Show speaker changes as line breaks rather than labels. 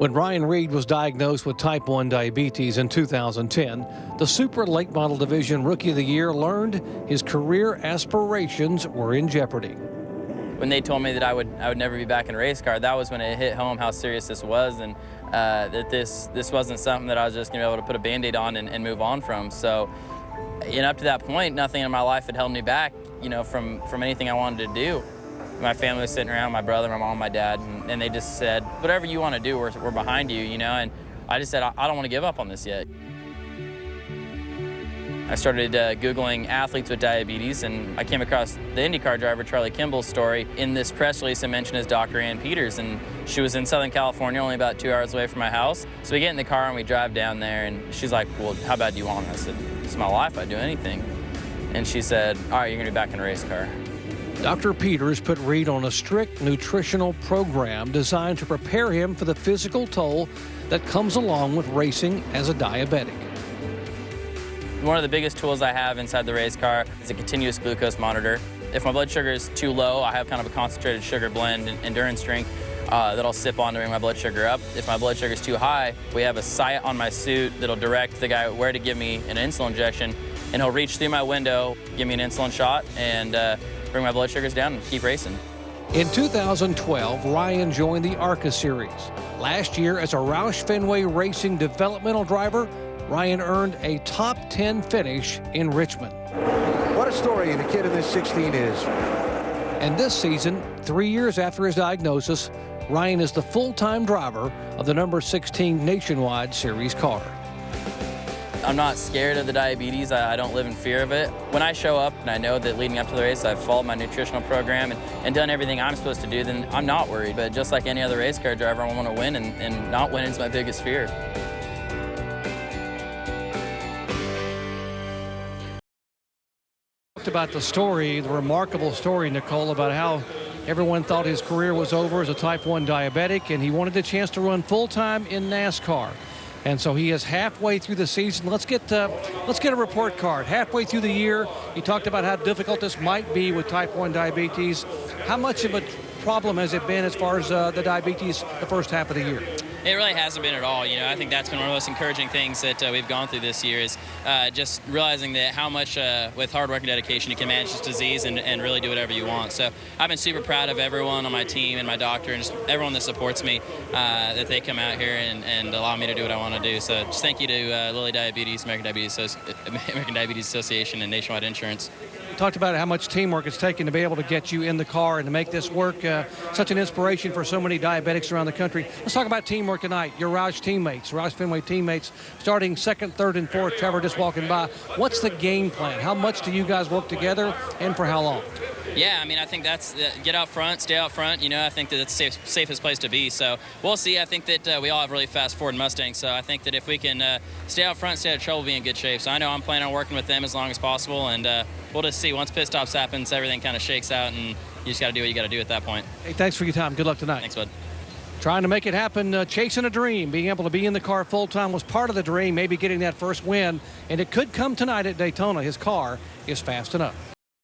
When Ryan Reed was diagnosed with type 1 diabetes in 2010, the Super Late Model Division Rookie of the Year learned his career aspirations were in jeopardy.
When they told me that I would never be back in a race car, that was when it hit home how serious this was, and that this wasn't something that I was just going to be able to put a Band-Aid on and move on from. So, up to that point, nothing in my life had held me back, from anything I wanted to do. My family was sitting around, my brother, my mom, my dad, and they just said, whatever you want to do, we're behind you, and I just said, I don't want to give up on this yet. I started Googling athletes with diabetes, and I came across the IndyCar driver, Charlie Kimball's story. In this press release, I mentioned as Dr. Ann Peters, and she was in Southern California, only about 2 hours away from my house. So we get in the car and we drive down there, and she's like, well, how bad do you want it? I said, it's my life, I'd do anything. And she said, all right, you're gonna be back in a race car.
Dr. Peters put Reed on a strict nutritional program designed to prepare him for the physical toll that comes along with racing as a diabetic.
One of the biggest tools I have inside the race car is a continuous glucose monitor. If my blood sugar is too low, I have kind of a concentrated sugar blend, endurance drink, that I'll sip on to bring my blood sugar up. If my blood sugar is too high, we have a sight on my suit that'll direct the guy where to give me an insulin injection, and he'll reach through my window, give me an insulin shot, and bring my blood sugars down and keep racing.
In 2012, Ryan joined the ARCA Series. Last year, as a Roush Fenway Racing developmental driver, Ryan earned a top 10 finish in Richmond.
What a story the kid in this 16 is.
And this season, 3 years after his diagnosis, Ryan is the full-time driver of the number 16 Nationwide Series car.
I'm not scared of the diabetes. I don't live in fear of it. When I show up and I know that leading up to the race I've followed my nutritional program and done everything I'm supposed to do, then I'm not worried. But just like any other race car driver, I want to win, and not winning is my biggest fear.
About the story, the remarkable story, Nicole, about how everyone thought his career was over as a type 1 diabetic, and he wanted the chance to run full-time in NASCAR. And so he is halfway through the season. Let's get a report card. Halfway through the year, he talked about how difficult this might be with type 1 diabetes. How much of a problem has it been as far as the diabetes the first half of the year?
It really hasn't been at all. I think that's been one of the most encouraging things that we've gone through this year is just realizing that how much with hard work and dedication you can manage this disease and really do whatever you want. So I've been super proud of everyone on my team and my doctor and just everyone that supports me, that they come out here and allow me to do what I want to do. So just thank you to Lilly Diabetes, American Diabetes Association, and Nationwide Insurance.
Talked about how much teamwork it's taken to be able to get you in the car and to make this work. Such an inspiration for so many diabetics around the country. Let's talk about teamwork tonight. Your Roush teammates, Roush Fenway teammates, starting second, third, and fourth. Trevor just walking by. What's the game plan? How much do you guys work together, and for how long?
Yeah, I think that's get out front, stay out front. I think that it's the safest place to be. So we'll see. I think that we all have really fast Ford Mustangs. So I think that if we can stay out front, stay out of trouble, be in good shape. So I know I'm planning on working with them as long as possible, and we'll just see. Once pit stops happens, everything kind of shakes out, and you just got to do what you got to do at that point.
Hey, thanks for your time. Good luck tonight.
Thanks, bud.
Trying to make it happen, chasing a dream. Being able to be in the car full-time was part of the dream, maybe getting that first win, and it could come tonight at Daytona. His car is fast enough.